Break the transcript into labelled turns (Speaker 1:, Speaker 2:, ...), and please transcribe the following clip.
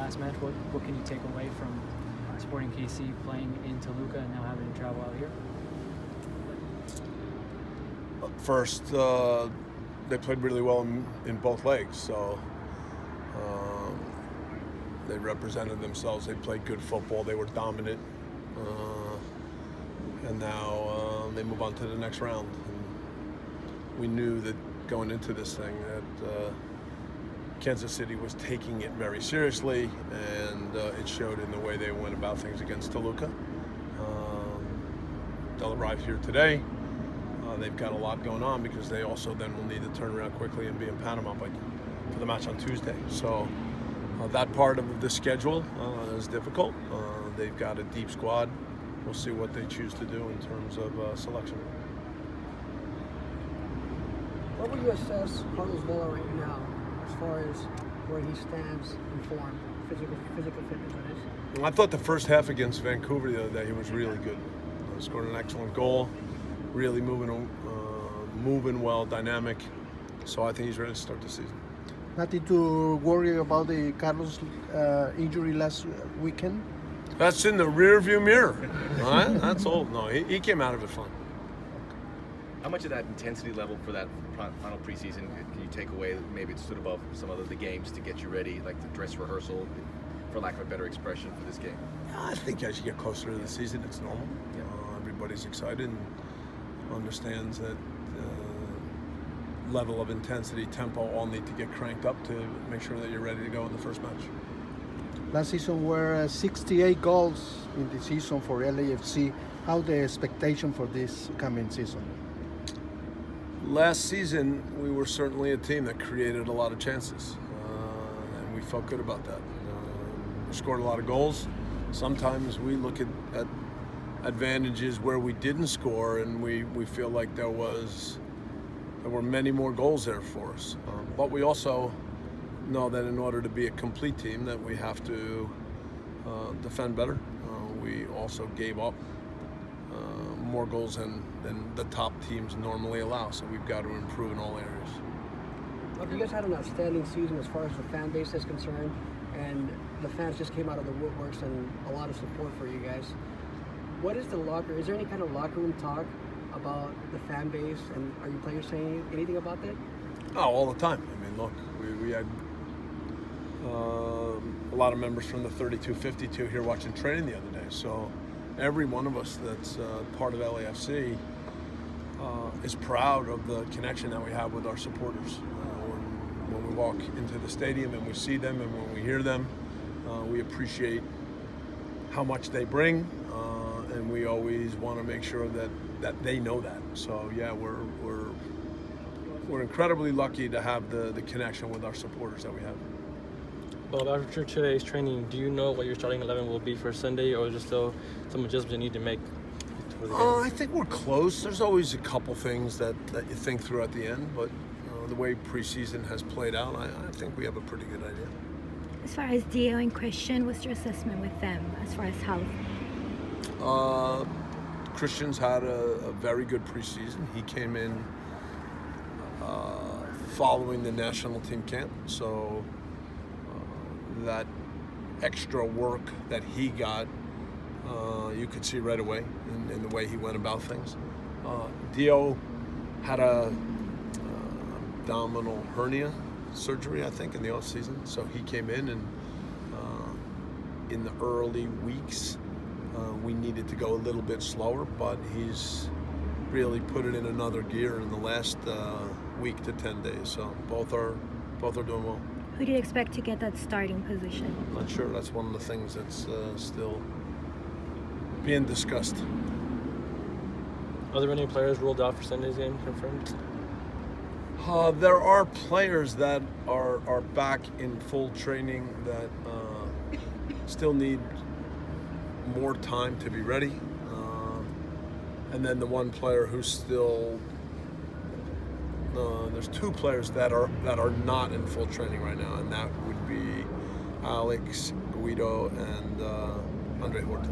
Speaker 1: last match. What can you take away from Sporting KC playing in Toluca and now having to travel out here?
Speaker 2: First, they played really well in both legs, so they represented themselves. They played good football. They were dominant, and now they move on to the next round. And we knew that going into this thing that Kansas City was taking it very seriously, and it showed in the way they went about things against Toluca. They'll arrive here today. They've got a lot going on because they also then will need to turn around quickly and be in Panama for the match on Tuesday. So that part of the schedule is difficult. They've got a deep squad. We'll see what they choose to do in terms of selection.
Speaker 3: What would you assess Carlos Vela right now as far as where he stands in form, physical fitness that is?
Speaker 2: I thought the first half against Vancouver the other day, he was really good. Scored an excellent goal, really moving well, dynamic. So I think he's ready to start the season.
Speaker 4: Nothing to worry about the Carlos injury last weekend?
Speaker 2: That's in the rear-view mirror. Right? That's old. No, he came out of it fine.
Speaker 5: How much of that intensity level for that final preseason can you take away? Maybe it stood above some of the games to get you ready, like the dress rehearsal, for lack of a better expression, for this game?
Speaker 2: I think as you get closer to the season, it's normal. Everybody's excited and understands that level of intensity, tempo, all need to get cranked up to make sure that you're ready to go in the first match.
Speaker 4: Last season were 68 goals in the season for LAFC. How the expectation for this coming season?
Speaker 2: Last season, we were certainly a team that created a lot of chances, and we felt good about that. We scored a lot of goals. Sometimes we look at advantages where we didn't score, and we feel like there were many more goals there for us. But we also know that in order to be a complete team, that we have to defend better. We also gave up more goals than the top teams normally allow, so we've got to improve in all areas.
Speaker 3: Well, you guys had an outstanding season as far as the fan base is concerned, and the fans just came out of the woodworks and a lot of support for you guys. What is is there any kind of locker room talk about the fan base, and are you players saying anything about that?
Speaker 2: Oh, all the time. I mean, look, we had a lot of members from the 32-52 here watching training the other day, so every one of us that's part of LAFC is proud of the connection that we have with our supporters. When we walk into the stadium and we see them and when we hear them, we appreciate how much they bring, and we always want to make sure that they know that. So yeah, we're incredibly lucky to have the connection with our supporters that we have.
Speaker 6: Well, after today's training, do you know what your starting 11 will be for Sunday, or is there still some adjustments you need to make for the game?
Speaker 2: I think we're close. There's always a couple things that you think through at the end, but the way preseason has played out, I think we have a pretty good idea.
Speaker 7: As far as Dio and Christian, what's your assessment with them as far as health?
Speaker 2: Christian's had a very good preseason. He came in following the national team camp, so that extra work that he got, you could see right away in the way he went about things. Dio had a abdominal hernia surgery, I think, in the off season, so he came in, and in the early weeks we needed to go a little bit slower, but he's really put it in another gear in the last week to 10 days, so both are doing well.
Speaker 7: Who do you expect to get that starting position?
Speaker 2: Not sure. That's one of the things that's still being discussed.
Speaker 6: Are there any players ruled out for Sunday's game confirmed?
Speaker 2: There are players that are back in full training that still need more time to be ready. And then the one player who's still there's two players that are not in full training right now, and that would be Alex Guido and Andre Horta.